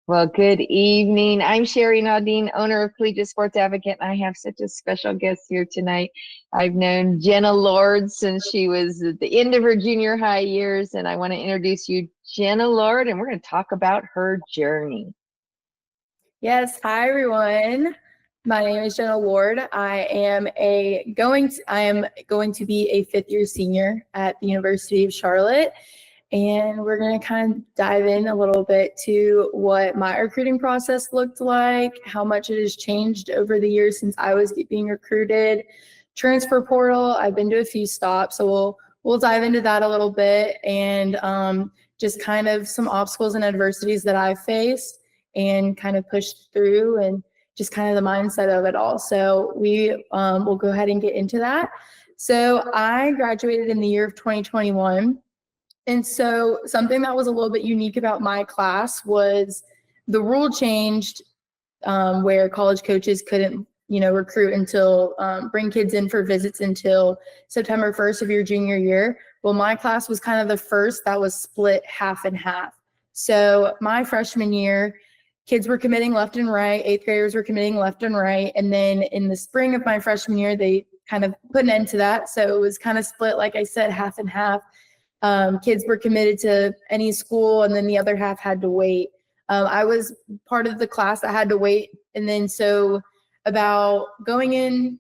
Well, good evening. I'm Sherry Naudine, owner of Collegiate Sports Advocate, and I have such a special guest here tonight. I've known Jenna Lord since she was at the end of her junior high years, and I want to introduce you, Jenna Lord, and we're going to talk about her journey. Yes, hi everyone. My name is Jenna Lord. I am going to be a fifth year senior at the University of Charlotte. And we're going to kind of dive in a little bit to what my recruiting process looked like, how much it has changed over the years since I was being recruited. Transfer portal, I've been to a few stops, so we'll dive into that a little bit, and just kind of some obstacles and adversities that I've faced and kind of pushed through, and just kind of the mindset of it all. So we will go ahead and get into that. So I graduated in the year of 2021. And so something that was a little bit unique about my class was the rule changed, where college coaches couldn't, recruit until bring kids in for visits until September 1st of your junior year. Well, my class was kind of the first that was split half and half. So my freshman year, kids were committing left and right, eighth graders were committing left and right. And then in the spring of my freshman year, they kind of put an end to that. So it was kind of split, like I said, half and half. Kids were committed to any school, and then the other half had to wait. I was part of the class that had to wait. And then so about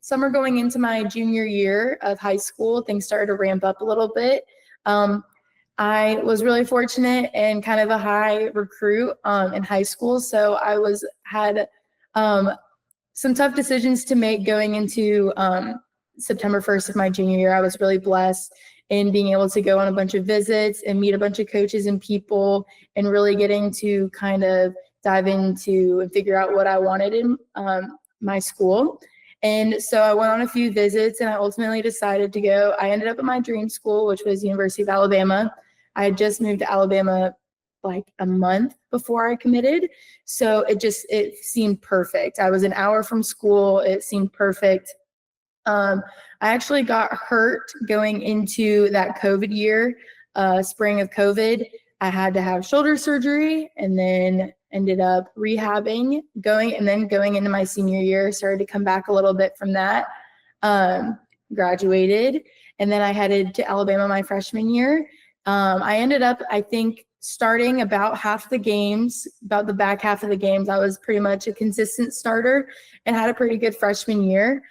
summer going into my junior year of high school, things started to ramp up a little bit. I was really fortunate and kind of a high recruit in high school. So I had some tough decisions to make going into September 1st of my junior year. I was really blessed in being able to go on a bunch of visits and meet a bunch of coaches and people, and really getting to kind of dive into and figure out what I wanted in my school. And so I went on a few visits, and I ultimately decided to go. I ended up at my dream school, which was University of Alabama. I had just moved to Alabama like a month before I committed. So it seemed perfect. I was an hour from school. It seemed perfect. I actually got hurt going into that COVID year, spring of COVID. I had to have shoulder surgery, and then ended up rehabbing, going into my senior year, started to come back a little bit from that, graduated, and then I headed to Alabama my freshman year. I ended up, I think, starting about the back half of the games. I was pretty much a consistent starter and had a pretty good freshman year.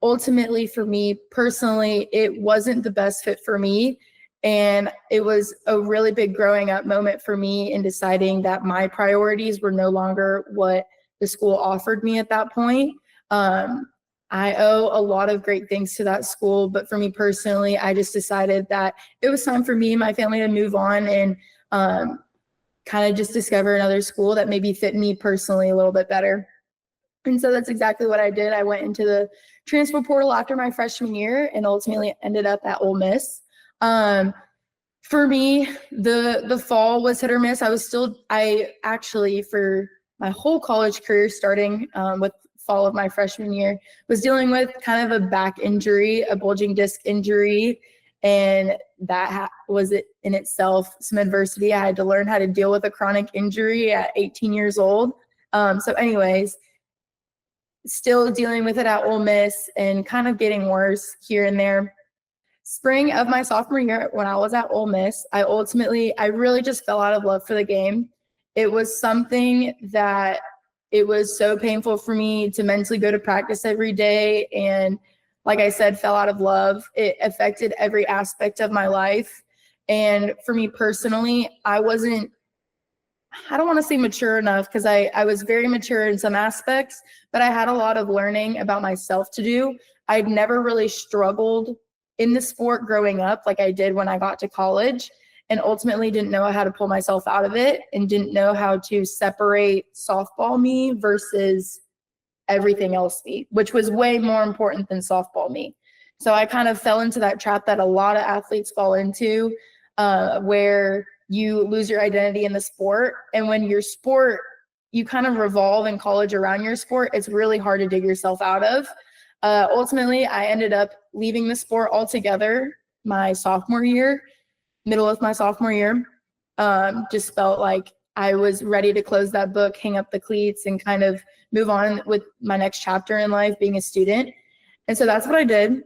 Ultimately, for me personally, it wasn't the best fit for me. And it was a really big growing up moment for me in deciding that my priorities were no longer what the school offered me at that point. I owe a lot of great things to that school, but for me personally, I just decided that it was time for me and my family to move on and kind of just discover another school that maybe fit me personally a little bit better. And so that's exactly what I did. I went into the transfer portal after my freshman year and ultimately ended up at Ole Miss. For me, the fall was hit or miss. I actually, for my whole college career, starting with fall of my freshman year, was dealing with kind of a back injury, a bulging disc injury. And that was it in itself, some adversity. I had to learn how to deal with a chronic injury at 18 years old. So anyways, still dealing with it at Ole Miss and kind of getting worse here and there. Spring of my sophomore year, when I was at Ole Miss, I really just fell out of love for the game. It was something that it was so painful for me to mentally go to practice every day. And like I said, fell out of love. It affected every aspect of my life. And for me personally, I don't want to say mature enough, because I was very mature in some aspects, but I had a lot of learning about myself to do. I'd never really struggled in the sport growing up like I did when I got to college, and ultimately didn't know how to pull myself out of it, and didn't know how to separate softball me versus everything else me, which was way more important than softball me. So I kind of fell into that trap that a lot of athletes fall into, where you lose your identity in the sport. And when your sport, you kind of revolve in college around your sport, it's really hard to dig yourself out of. Ultimately, I ended up leaving the sport altogether my sophomore year, middle of my sophomore year. Just felt like I was ready to close that book, hang up the cleats, and kind of move on with my next chapter in life, being a student. And so that's what I did.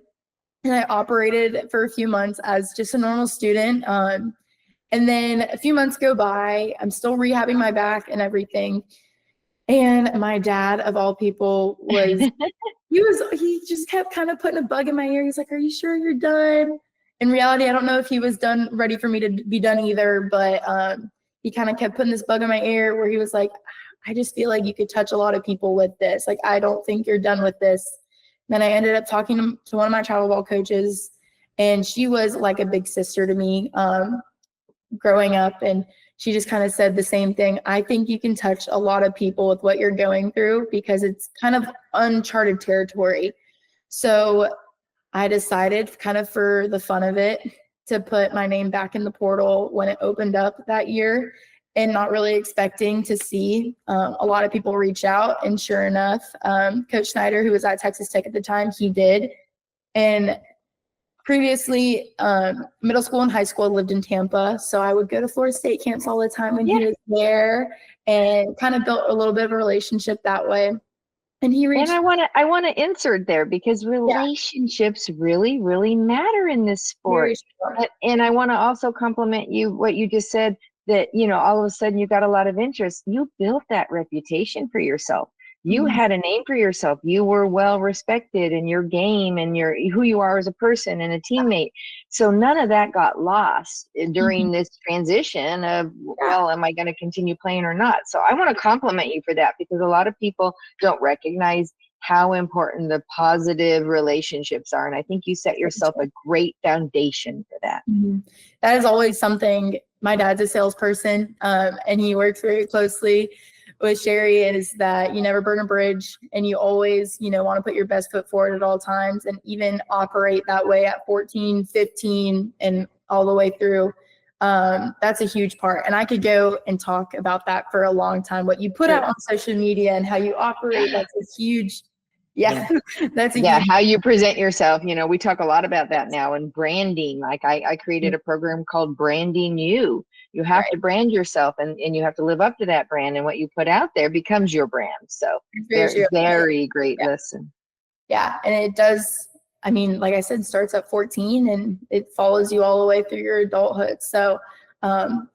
And I operated for a few months as just a normal student. And then a few months go by, I'm still rehabbing my back and everything. And my dad, of all people, he just kept kind of putting a bug in my ear. He's like, "Are you sure you're done?" In reality, I don't know if he was ready for me to be done either, but he kind of kept putting this bug in my ear where he was like, "I just feel like you could touch a lot of people with this. Like, I don't think you're done with this." Then I ended up talking to one of my travel ball coaches, and she was like a big sister to me growing up. And she just kind of said the same thing. "I think you can touch a lot of people with what you're going through because it's kind of uncharted territory." So I decided, kind of for the fun of it, to put my name back in the portal when it opened up that year, and not really expecting to see a lot of people reach out. And sure enough, Coach Snyder, who was at Texas Tech at the time, he did. And previously, middle school and high school, I lived in Tampa. So I would go to Florida State camps all the time when he was there, and kind of built a little bit of a relationship that way. And he reached. And I want to insert there because relationships really, really matter in this sport. And I want to also compliment you, what you just said, that, you know, all of a sudden you got a lot of interest. You built that reputation for yourself. You had a name for yourself. You were well respected in your game and who you are as a person and a teammate. So none of that got lost during this transition of, well, am I going to continue playing or not? So I want to compliment you for that, because a lot of people don't recognize how important the positive relationships are. And I think you set yourself a great foundation for that. That is always something. My dad's a salesperson, and he works very closely with Sherry, is that you never burn a bridge, and you always, you know, want to put your best foot forward at all times, and even operate that way at 14, 15, and all the way through. That's a huge part. And I could go and talk about that for a long time. What you put out on social media and how you operate, that's a huge, that's a huge. How you present yourself. You know, we talk a lot about that now, and branding. Like I created a program called Branding You. You have to brand yourself, and you have to live up to that brand, and what you put out there becomes your brand. So very great lesson. Yeah. And it does, I mean, like I said, starts at 14 and it follows you all the way through your adulthood. So, well,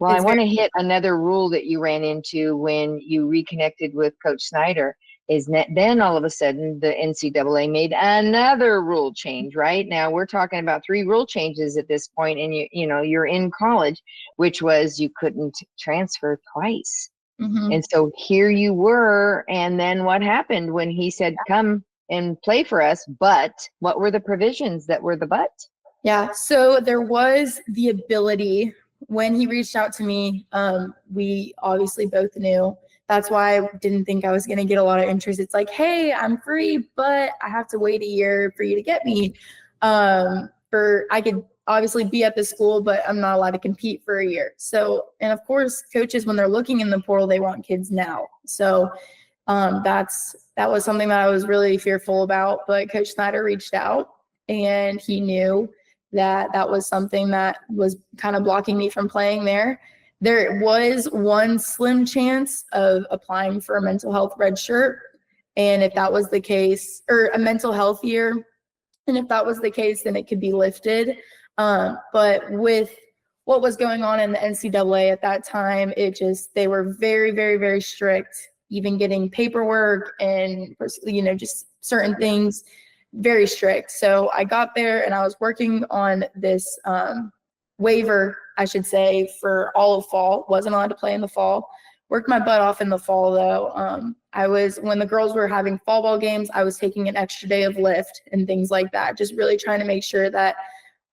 I want to hit another rule that you ran into when you reconnected with Coach Snyder. Is that then all of a sudden the NCAA made another rule change, right? Now we're talking about 3 rule changes at this point, and you know, you're in college, which was you couldn't transfer twice. And so here you were, and then what happened when he said, "Come and play for us"? But what were the provisions that were the but? Yeah, so there was the ability, when he reached out to me, we obviously both knew. That's why I didn't think I was going to get a lot of interest. It's like, "Hey, I'm free, but I have to wait a year for you to get me." I could obviously be at the school, but I'm not allowed to compete for a year. So, and of course, coaches, when they're looking in the portal, they want kids now. So that was something that I was really fearful about. But Coach Snyder reached out, and he knew that that was something that was kind of blocking me from playing there. There was one slim chance of applying for a mental health red shirt. And if that was the case, or a mental health year, and if that was the case, then it could be lifted. But with what was going on in the NCAA at that time, they were very, very, very strict, even getting paperwork and, you know, just certain things, very strict. So I got there and I was working on this waiver, I should say, for all of fall. Wasn't allowed to play in the fall. Worked my butt off in the fall, though. When the girls were having fall ball games, I was taking an extra day of lift and things like that, just really trying to make sure that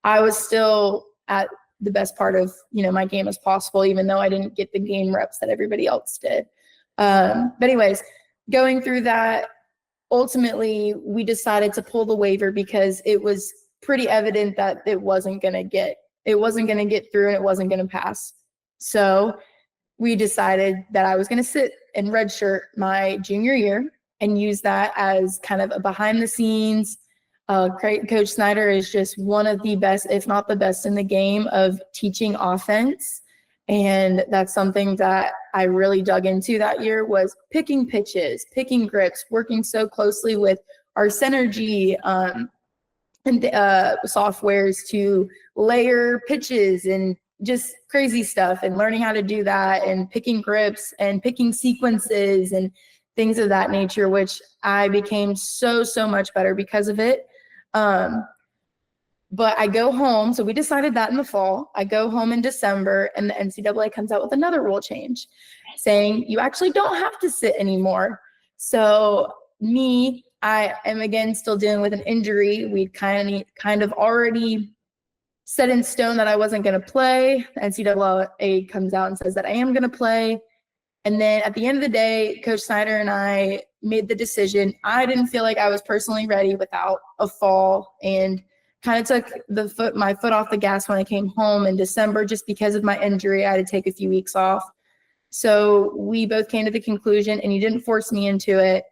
I was still at the best part of, you know, my game as possible, even though I didn't get the game reps that everybody else did. But anyways, going through that, ultimately we decided to pull the waiver because it was pretty evident that it wasn't going to get through and it wasn't going to pass. So we decided that I was going to sit and redshirt my junior year and use that as kind of a behind the scenes. Coach Snyder is just one of the best, if not the best, in the game of teaching offense. And that's something that I really dug into that year, was picking pitches, picking grips, working so closely with our Synergy and softwares to layer pitches and just crazy stuff, and learning how to do that, and picking grips and picking sequences and things of that nature, which I became so much better because of it. But I go home, so we decided that in the fall. I go home in December, and the NCAA comes out with another rule change saying you actually don't have to sit anymore. So I am again still dealing with an injury. We'd kind of already set in stone that I wasn't going to play. The NCAA comes out and says that I am going to play. And then at the end of the day, Coach Snyder and I made the decision. I didn't feel like I was personally ready without a fall, and kind of took my foot off the gas when I came home in December, just because of my injury. I had to take a few weeks off. So we both came to the conclusion, and he didn't force me into it,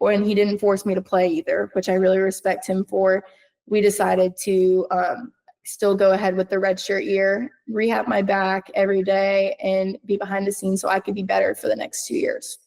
and he didn't force me to play either, which I really respect him for. We decided to still go ahead with the redshirt year, rehab my back every day, and be behind the scenes so I could be better for the next 2 years.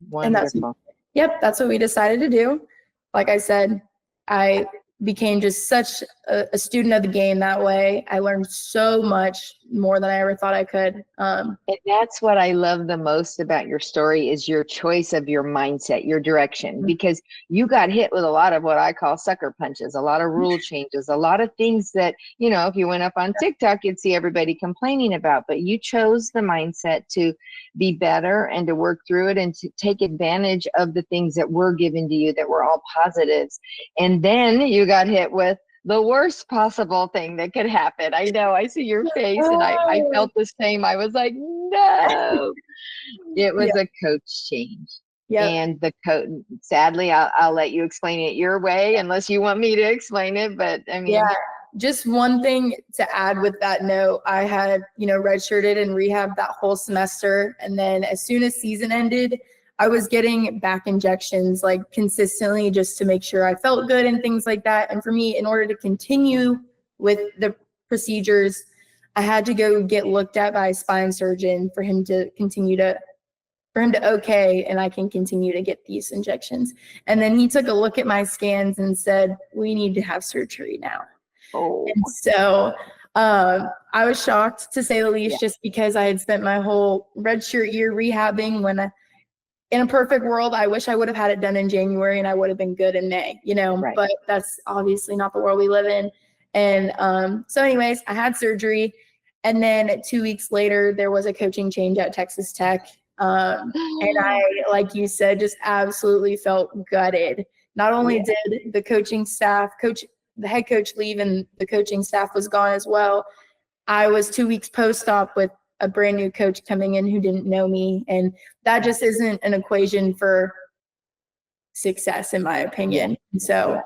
Wonderful. And that's what we decided to do. Like I said, I became just such a student of the game that way. I learned so much more than I ever thought I could. And that's what I love the most about your story, is your choice of your mindset, your direction, because you got hit with a lot of what I call sucker punches, a lot of rule changes, a lot of things that, if you went up on TikTok, you'd see everybody complaining about, but you chose the mindset to be better and to work through it and to take advantage of the things that were given to you that were all positives. And then you got hit with the worst possible thing that could happen. I know, I see your face, and I felt the same. I was like, no. It was a coach change. Yep. And the coach, sadly, I'll let you explain it your way, unless you want me to explain it. But I mean, just one thing to add with that note, I had, redshirted and rehab that whole semester. And then as soon as season ended, I was getting back injections like consistently, just to make sure I felt good and things like that. And for me, in order to continue with the procedures, I had to go get looked at by a spine surgeon for him to okay, and I can continue to get these injections. And then he took a look at my scans and said, we need to have surgery now. Oh. And so I was shocked, to say the least, just because I had spent my whole redshirt year rehabbing, when in a perfect world, I wish I would have had it done in January and I would have been good in May, right. But that's obviously not the world we live in. And so anyways, I had surgery, and then 2 weeks later, there was a coaching change at Texas Tech. And I, like you said, just absolutely felt gutted. Not only did the coaching staff, the head coach leave, and the coaching staff was gone as well, I was 2 weeks post-op with a brand new coach coming in who didn't know me. And that just isn't an equation for success, in my opinion. And so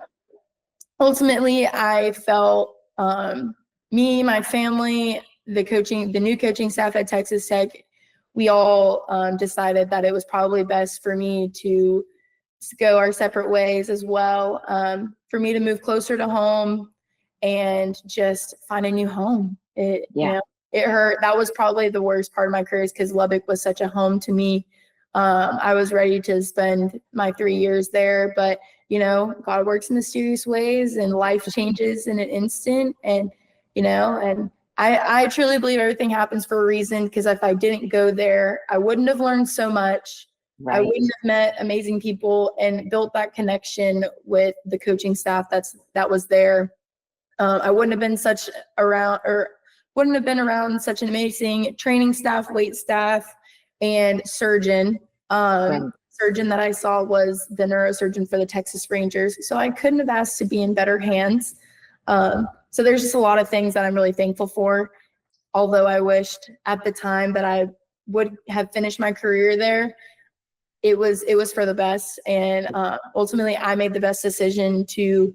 ultimately, I felt me, my family, the new coaching staff at Texas Tech, we all decided that it was probably best for me to go our separate ways as well, for me to move closer to home and just find a new home. It hurt. That was probably the worst part of my career, because Lubbock was such a home to me. I was ready to spend my 3 years there, but God works in mysterious ways, and life changes in an instant. And and I truly believe everything happens for a reason, because if I didn't go there, I wouldn't have learned so much. Right. I wouldn't have met amazing people and built that connection with the coaching staff that was there. I wouldn't have been around such an amazing training staff, weight staff, and surgeon. Surgeon that I saw was the neurosurgeon for the Texas Rangers. So I couldn't have asked to be in better hands. So there's just a lot of things that I'm really thankful for. Although I wished at the time that I would have finished my career there, it was for the best. And ultimately, I made the best decision to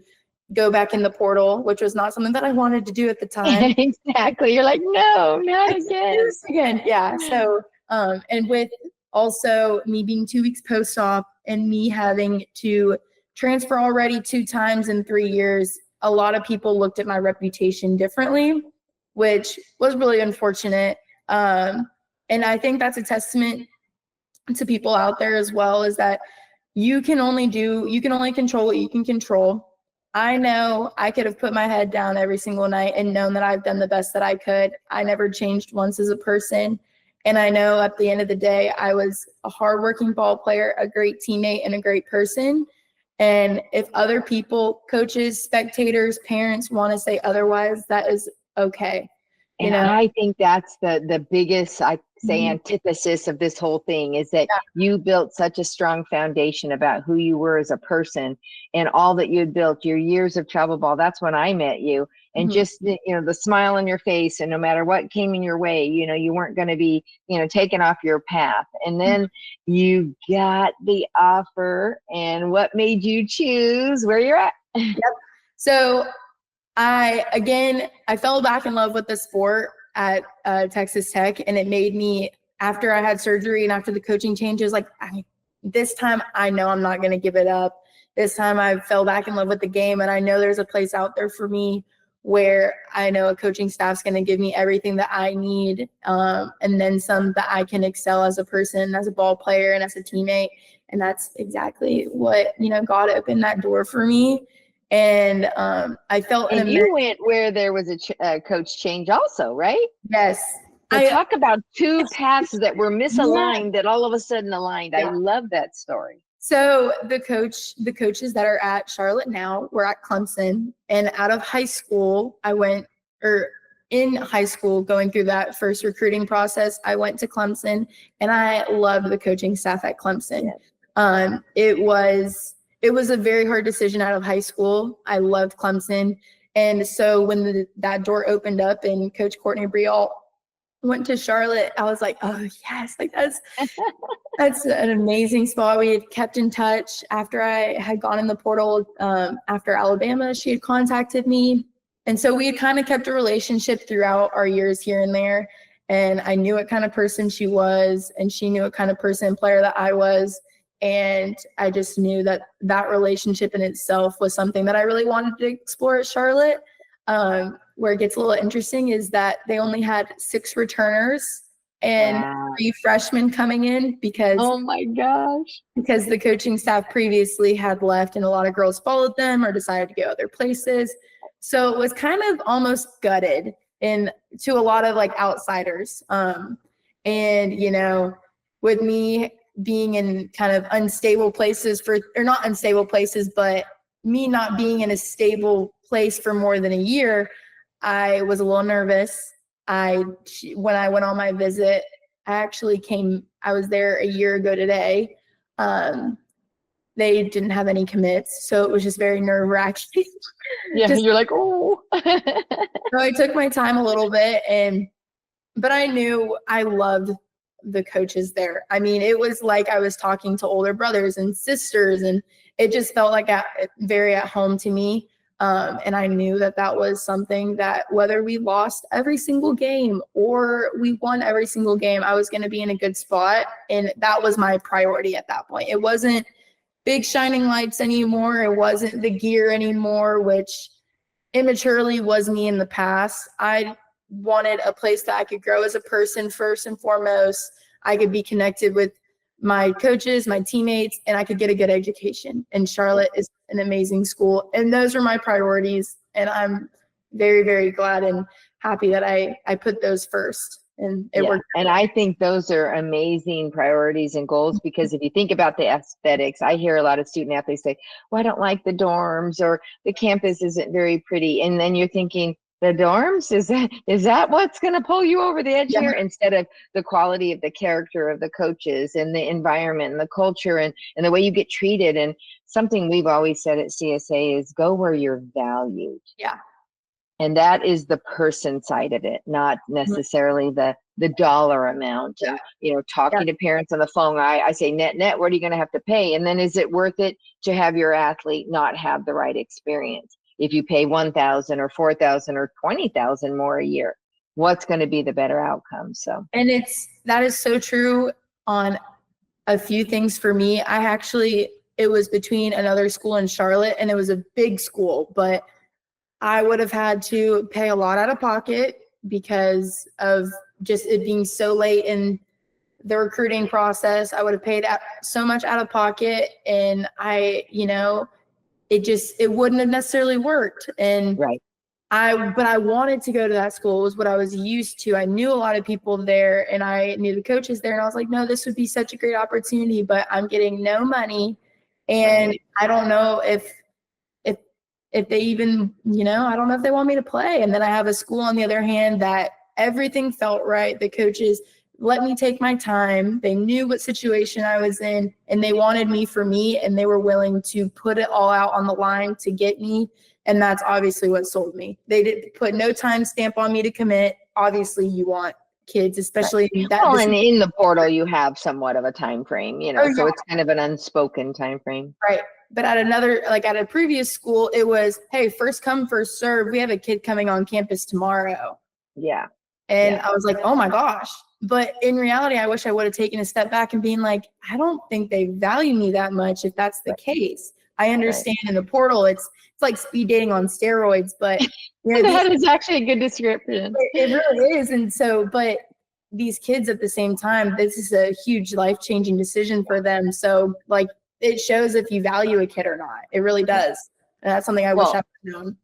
go back in the portal, which was not something that I wanted to do at the time. Exactly. You're like, no, not again. Yeah. So, and with also me being 2 weeks post-op and me having to transfer already 2 times in 3 years, a lot of people looked at my reputation differently, which was really unfortunate. And I think that's a testament to people out there as well, is that you can only control what you can control. I know I could have put my head down every single night and known that I've done the best that I could. I never changed once as a person. And I know at the end of the day, I was a hardworking ball player, a great teammate, and a great person. And if other people, coaches, spectators, parents want to say otherwise, that is okay. And I think that's the biggest, I say, antithesis of this whole thing, is that you built such a strong foundation about who you were as a person and all that you had built, your years of travel ball. That's when I met you. And just, the smile on your face, and no matter what came in your way, you weren't going to be, taken off your path. And then you got the offer, and what made you choose where you're at? Yep. So I fell back in love with the sport at Texas Tech, and it made me, after I had surgery and after the coaching changes, like, this time I know I'm not going to give it up. This time I fell back in love with the game, and I know there's a place out there for me where I know a coaching staff's going to give me everything that I need, and then some, that I can excel as a person, as a ball player, and as a teammate. And that's exactly what, God opened that door for me. And I felt and you went where there was a coach change also, right? Yes. So talk about two paths that were misaligned that all of a sudden aligned. I love that story. So the coaches that are at Charlotte now were at Clemson, and out of high school, in high school, going through that first recruiting process, I went to Clemson, and I loved the coaching staff at Clemson. Yes. It was a very hard decision out of high school. I loved Clemson. And so when that door opened up and Coach Courtney Briall went to Charlotte, I was like, oh yes, like that's an amazing spot. We had kept in touch after I had gone in the portal. After Alabama, she had contacted me. And so we had kind of kept a relationship throughout our years here and there. And I knew what kind of person she was, and she knew what kind of person and player that I was. And I just knew that relationship in itself was something that I really wanted to explore at Charlotte. Where it gets a little interesting is that they only had 6 returners and 3 freshmen coming in because, oh my gosh, because the coaching staff previously had left, and a lot of girls followed them or decided to go other places. So it was kind of almost gutted to a lot of like outsiders. And, with me being in kind of unstable places or not unstable places, but me not being in a stable place for more than a year, I was a little nervous. When I went on my visit, I was there a year ago today. They didn't have any commits, so it was just very nerve-wracking. Yeah, you're like, oh. So I took my time a little bit, but I knew I loved the coaches there. I mean, it was like I was talking to older brothers and sisters, and it just felt like very at home to me. And I knew that was something that whether we lost every single game or we won every single game, I was going to be in a good spot. And that was my priority at that point. It wasn't big shining lights anymore. It wasn't the gear anymore, which immaturely was me in the past. I wanted a place that I could grow as a person first and foremost. I could be connected with my coaches, my teammates, and I could get a good education. And Charlotte is an amazing school. And those are my priorities. And I'm very, very glad and happy that I put those first. And it worked. And I think those are amazing priorities and goals, because if you think about the aesthetics, I hear a lot of student athletes say, well, I don't like the dorms, or the campus isn't very pretty. And then you're thinking, the dorms, is that what's going to pull you over the edge here, instead of the quality of the character of the coaches and the environment and the culture and the way you get treated. And something we've always said at CSA is go where you're valued. Yeah. And that is the person side of it, not necessarily the dollar amount. Yeah. And, talking to parents on the phone, I say, net, what are you going to have to pay? And then is it worth it to have your athlete not have the right experience? If you pay $1,000 or $4,000 or $20,000 more a year, what's going to be the better outcome? So, and that is so true on a few things for me. It was between another school in Charlotte, and it was a big school, but I would have had to pay a lot out of pocket because of just it being so late in the recruiting process. I would have paid so much out of pocket, and it wouldn't have necessarily worked. And Right. but I wanted to go to that school. It was what I was used to. I knew a lot of people there, and I knew the coaches there, and I was like, no, this would be such a great opportunity, but I'm getting no money. And Right. I don't know if they even, I don't know if they want me to play. And then I have a school on the other hand that everything felt right. The coaches let me take my time. They knew what situation I was in, and they wanted me for me, and they were willing to put it all out on the line to get me. And that's obviously what sold me. They did put no time stamp on me to commit. Obviously, you want kids, especially in that. Well, and in the portal, you have somewhat of a time frame, so Yeah. it's kind of an unspoken time frame. Right. But at a previous school, it was, hey, first come, first serve. We have a kid coming on campus tomorrow. Yeah. And I was like, oh my gosh. But in reality, I wish I would have taken a step back and being like, I don't think they value me that much if that's the case. I understand in the portal, it's like speed dating on steroids, but that is actually a good description. It really is. And so, but these kids at the same time, this is a huge life-changing decision for them. So like, it shows if you value a kid or not. It really does. And that's something I wish I would have known.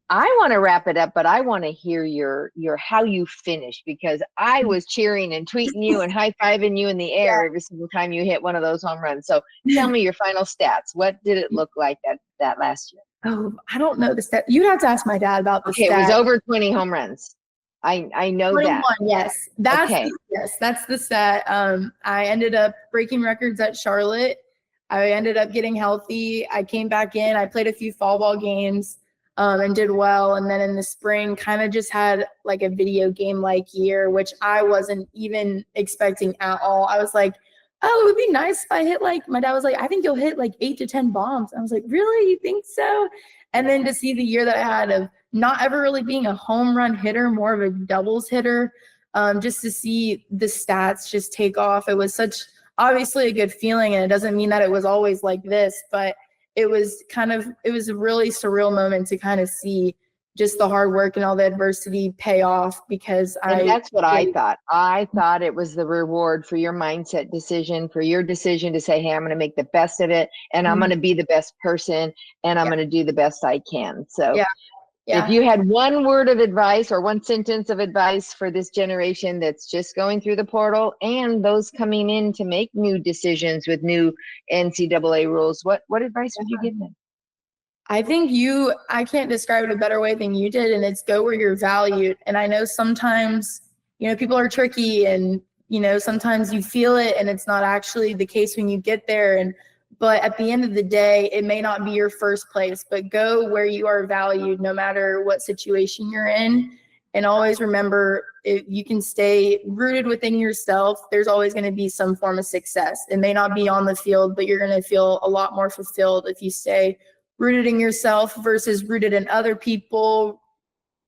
I want to wrap it up, but I want to hear your how you finish, because I was cheering and tweeting you and high-fiving you in the air every single time you hit one of those home runs. So tell me your final stats. What did it look like that last year? Oh, I don't know the stat. You'd have to ask my dad about the stat. It was over 20 home runs. I know 21, that. Yes. That's the stat. I ended up breaking records at Charlotte. I ended up getting healthy. I came back in. I played a few fall ball games and did well. And then in the spring, kind of just had like a video game like year, which I wasn't even expecting at all. I was like, oh, it would be nice if I hit my dad was like, I think you'll hit like 8 to 10 bombs. I was like, really? You think so? And then to see the year that I had of not ever really being a home run hitter, more of a doubles hitter, just to see the stats just take off. It was obviously a good feeling, and it doesn't mean that it was always like this, but it was a really surreal moment to kind of see just the hard work and all the adversity pay off, because that's what I thought. I thought it was the reward for your mindset decision, for your decision to say, hey, I'm going to make the best of it, and I'm going to be the best person, and I'm going to do the best I can. So if you had one word of advice or one sentence of advice for this generation that's just going through the portal and those coming in to make new decisions with new NCAA rules, what advice would you give them? I think I can't describe it a better way than you did, and it's go where you're valued. And I know sometimes, people are tricky, and, sometimes you feel it and it's not actually the case when you get there. But at the end of the day, it may not be your first place, but go where you are valued no matter what situation you're in. And always remember, if you can stay rooted within yourself, there's always going to be some form of success. It may not be on the field, but you're going to feel a lot more fulfilled if you stay rooted in yourself versus rooted in other people,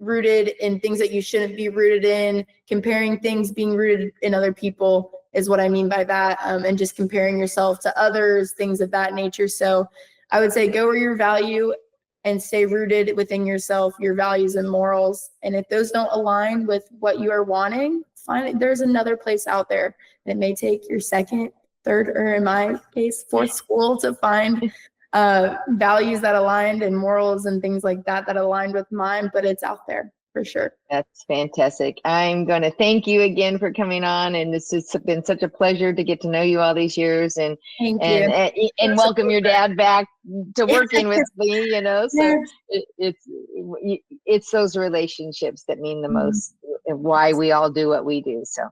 rooted in things that you shouldn't be rooted in, comparing things, being rooted in other people is what I mean by that, and just comparing yourself to others, things of that nature. So I would say go where your value and stay rooted within yourself, your values and morals. And if those don't align with what you are wanting, there's another place out there. And it may take your second, third, or in my case, fourth school to find values that aligned and morals and things like that aligned with mine, but it's out there for sure. That's fantastic. I'm going to thank you again for coming on, and this has been such a pleasure to get to know you all these years, and welcome your dad back to working with me. So it's those relationships that mean the most, why we all do what we do. So